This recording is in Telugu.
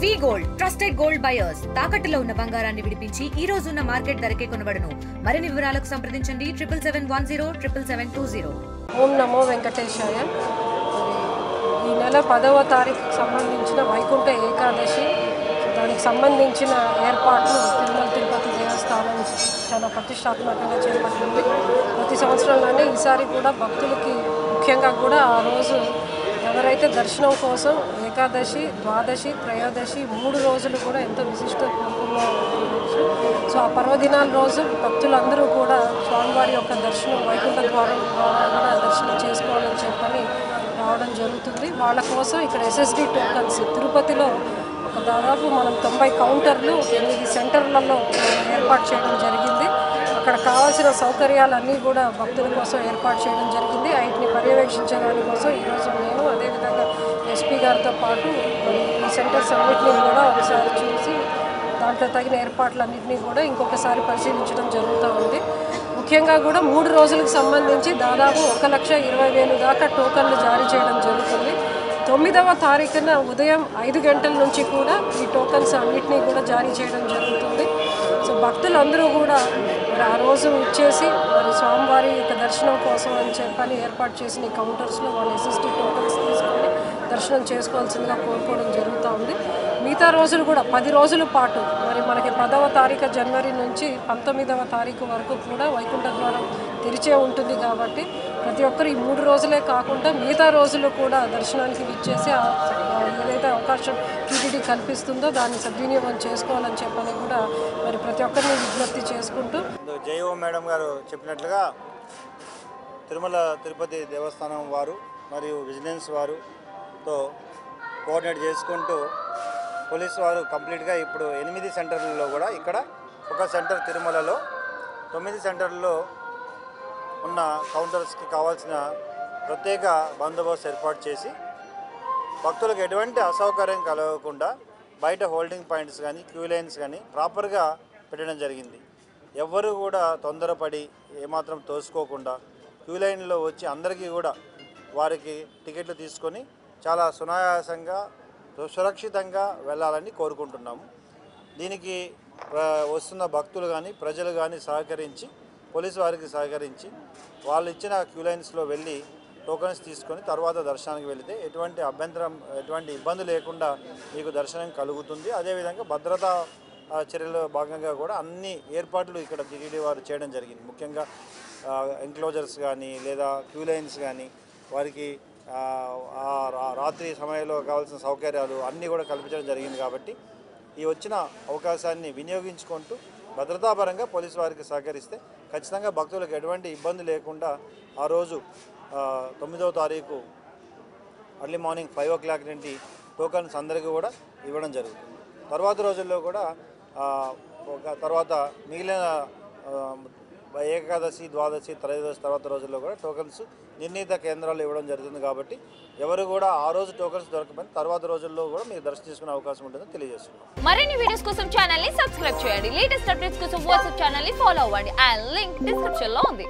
వి గోల్డ్ ట్రస్టెడ్ గోల్డ్ బయర్స్ తాకట్టులో ఉన్న బంగారాన్ని విడిపించి ఈ రోజు ఉన్న మార్కెట్ ధరకే కొనబడును. మరిన్ని వివరాలకు సంప్రదించండి 7710 ఓం నమో వెంకటేశాయ. ఈ నెల 10వ తారీఖుకి సంబంధించిన వైకుంఠ ఏకాదశి, దానికి సంబంధించిన ఏర్పాట్లు తిరుమల తిరుపతి దేవస్థానం చాలా ప్రతిష్టాత్మకంగా చేపట్టింది. ప్రతి సంవత్సరంలోనే ఈసారి కూడా భక్తులకి ముఖ్యంగా కూడా ఆ రోజు ఎవరైతే దర్శనం కోసం ఏకాదశి, ద్వాదశి, త్రయోదశి 3 రోజులు కూడా ఎంతో విశిష్ట సో ఆ పర్వదినాల రోజు భక్తులందరూ కూడా స్వామివారి యొక్క దర్శనం వైకుంఠ ద్వారం ద్వారా కూడా దర్శనం చేసుకోవాలని చెప్పని రావడం జరుగుతుంది. వాళ్ళ కోసం ఇక్కడ ఎస్ఎస్డి టోకన్స్ తిరుపతిలో దాదాపు మనం 90 కౌంటర్లు 8 సెంటర్లలో ఏర్పాటు చేయడం జరిగింది. అక్కడ కావాల్సిన సౌకర్యాలన్నీ కూడా భక్తుల కోసం ఏర్పాటు చేయడం జరిగింది. వాటిని పర్యవేక్షించడానికి కోసం ఈరోజు నేను అదేవిధంగా ఎస్పీ గారితో పాటు ఈ సెంటర్స్ అన్నింటినీ కూడా ఒకసారి చూసి దాంట్లో తగిన ఏర్పాట్లన్నింటినీ కూడా ఇంకొకసారి పరిశీలించడం జరుగుతూ ఉంది. ముఖ్యంగా కూడా 3 రోజులకు సంబంధించి దాదాపు 1,20,000 దాకా టోకన్లు జారీ చేయడం జరుగుతుంది. 9వ తారీఖున ఉదయం 5 గంటల నుంచి కూడా ఈ టోకన్స్ అన్నింటినీ కూడా జారీ చేయడం జరుగుతుంది. సో భక్తులందరూ కూడా ఆ రోజు ఇచ్చేసి మరి స్వామివారి యొక్క దర్శనం కోసం అని చెప్పని ఏర్పాటు చేసిన ఈ కౌంటర్స్లో వాళ్ళు ఎస్ఎస్టీ టోకన్స్ తీసుకొని దర్శనం చేసుకోవాల్సిందిగా కోరుకోవడం జరుగుతూ ఉంది. మిగతా రోజులు కూడా 10 రోజుల పాటు మరి మనకి 10వ తారీఖు జనవరి నుంచి 19వ తారీఖు వరకు కూడా వైకుంఠ ద్వారం తెరిచే ఉంటుంది. కాబట్టి ప్రతి ఒక్కరు ఈ 3 రోజులే కాకుండా మిగతా రోజులు కూడా దర్శనానికి విచ్చేసి ఏదైతే అవకాశం టీటీడీ కల్పిస్తుందో దాన్ని సద్వినియోగం చేసుకోవాలని చెప్పని కూడా మరి ప్రతి ఒక్కరిని విజ్ఞప్తి చేసుకుంటూ జై ఓం మేడం గారు చెప్పినట్లుగా తిరుమల తిరుపతి దేవస్థానం వారు మరియు విజిలెన్స్ వారుతో కోఆర్డినేట్ చేసుకుంటూ పోలీసు వారు కంప్లీట్గా ఇప్పుడు 8 సెంటర్లలో కూడా ఇక్కడ ఒక సెంటర్ తిరుమలలో 9 సెంటర్లలో ఉన్న కౌంటర్స్కి కావాల్సిన ప్రత్యేక బందోబస్తు ఏర్పాటు చేసి భక్తులకు ఎటువంటి అసౌకర్యం కలగకుండా బయట హోల్డింగ్ పాయింట్స్ కానీ క్యూ లైన్స్ కానీ ప్రాపర్గా పెట్టడం జరిగింది. ఎవ్వరూ కూడా తొందరపడి ఏమాత్రం తోసుకోకుండా క్యూ లైన్లో వచ్చి అందరికీ కూడా వారికి టికెట్లు తీసుకొని చాలా సునాయాసంగా సురక్షితంగా వెళ్ళాలని కోరుకుంటున్నాము. దీనికి వస్తున్న భక్తులు కానీ ప్రజలు కానీ సహకరించి పోలీసు వారికి సహకరించి వాళ్ళు ఇచ్చిన క్యూ లైన్స్లో వెళ్ళి టోకన్స్ తీసుకొని తర్వాత దర్శనానికి వెళితే ఎటువంటి అభ్యంతరం ఎటువంటి ఇబ్బంది లేకుండా మీకు దర్శనం కలుగుతుంది. అదేవిధంగా భద్రతా చర్యల్లో భాగంగా కూడా అన్ని ఏర్పాట్లు ఇక్కడ టీటీడీ వారు చేయడం జరిగింది. ముఖ్యంగా ఎంక్లోజర్స్ కానీ లేదా క్యూ లైన్స్ కానీ వారికి రాత్రి సమయంలో కావాల్సిన సౌకర్యాలు అన్నీ కూడా కల్పించడం జరిగింది. కాబట్టి ఈ వచ్చిన అవకాశాన్ని వినియోగించుకుంటూ భద్రతాపరంగా పోలీసు వారికి సహకరిస్తే ఖచ్చితంగా భక్తులకు ఎటువంటి ఇబ్బంది లేకుండా ఆ రోజు 9వ తారీఖు అర్లీ మార్నింగ్ 5 o'clock నుండి టోకన్స్ అందరికీ కూడా ఇవ్వడం జరుగుతుంది. తర్వాత రోజుల్లో కూడా తర్వాత మిగిలిన ఏకాదశి, ద్వాదశి, త్రయోదశి తర్వాత రోజుల్లో కూడా టోకన్స్ నిర్ణీత కేంద్రాలు ఇవ్వడం జరుగుతుంది. కాబట్టి ఎవరు కూడా ఆ రోజు టోకన్స్ దొరకకపోయినా తర్వాత రోజుల్లో కూడా మీరు దర్శనం చేసుకునే అవకాశం ఉంటుందని తెలియజేస్తున్నాం. మరిన్ని వీడియోస్ కోసం ఛానల్ ని సబ్స్క్రైబ్ చేయండి. లేటెస్ట్ అప్డేట్స్ కోసం వాట్సాప్ ఛానల్ ని ఫాలో అవ్వండి. ఆ లింక్ డిస్క్రిప్షన్ లో ఉంది.